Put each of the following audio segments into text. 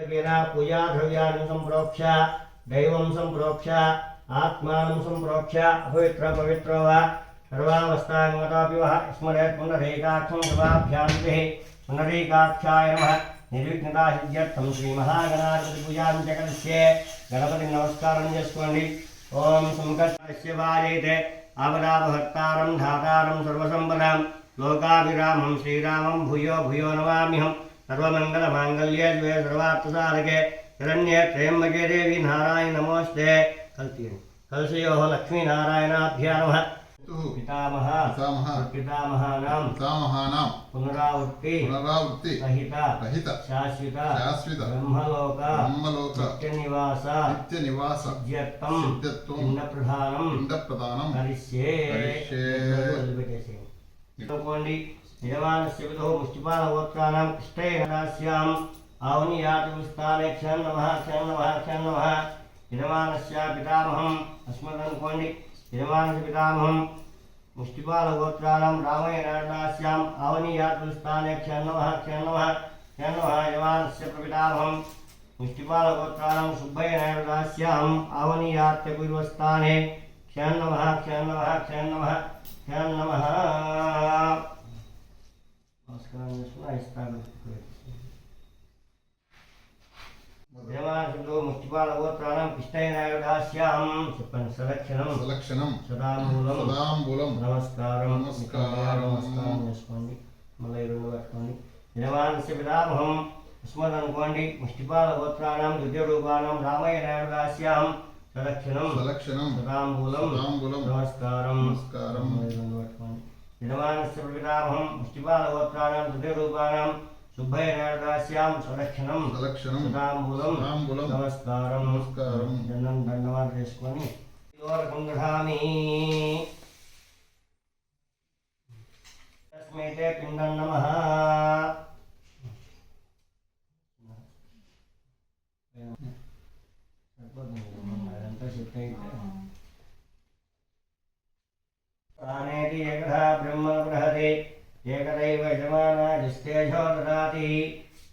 पूजा द्रव्यान् संप्रोक्ष दैवं संप्रोक्ष आत्मानं संप्रोक्ष अपवित्र पवित्रो वा सर्वावस्थान्मतापि वः स्मरेत् पुण्डरीकाक्षं सर्वाभ्यान्तिः पुण्डरीकाक्षाय नमः निर्विघ्नता सिद्ध्यर्थं श्रीमहागणाधिपति पूजां च करिष्ये गणपति नमस्कारं చేసుకోండి ओम संकटस्य वाजयते आपदापहर्तारं धातारं सर्वसम्पदां लोकाभिरामं श्रीरामं भूयो भूयो नमाम्यहम् सर्वमंगलमांगल्ये द्वे सर्वार्थसाधके शरण्ये त्र्यंबके देवी नारायण नमोस्ते कलशयोः लक्ष्मी नारायणाभ्यां नमः पितामह पितामहानां पुनरावृत्ति रहित शाश्वत ब्रह्मलोक नित्यनिवास सिद्ध्यर्थं पिण्डप्रदानं करिष्ये यजमानस्य पितुः मुष्टिपालगोत्राणां इष्टैकदास्याम् आवनीयातिस्थाने क्षण नमः यजमानस्य पितामहम् अस्मदनुकोण्डि यजमानस्य पितामहं मुष्टिपालगोत्राणां रामयणास्याम् आवनीयातिस्थाने क्षण नमः यजमानस्य प्रपितामहं मुष्टिपालगोत्राणां सुब्बयनायणास्याम् आवनीयात्यपूर्वस्थाने क्षण नमः देवानशब्दो मुष्टिपालगोत्राणां पिष्टैनायुधास्यां सलक्षणं सदामूलं नमस्कारं చేసుకోండి మళ్ళీ రెండు పట్టుకోండి దేవానस्य पितामहं अस्मदनुకోండి मुष्टिपालगोत्राणां द्वितीयरूपाणां रामयणायुधास्यां सलक्षणं सदामूलं नमस्कारं రెండు పట్టుకోండి यजमानस्य पितामहं मुष्टिपालगोत्राणां तृतीयरूपाणां सुब्बयनायणास्यां सलक्षणं सदामूलं नमस्कारं దండవాన్ చేసుకొని ఓరకం దధామి తస్మైతే పిండం నమః అదంతా సెట్ అయితే प्राणेति एकधा ब्रह्म बृहते एकदैव यजमानाजिस्तेजो ददाति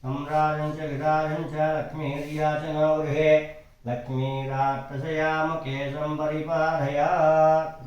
सम्राजं च विराजं च लक्ष्मीर्याचनो गृहे लक्ष्मीरात्तशयामुखे सम्परिपाधयात्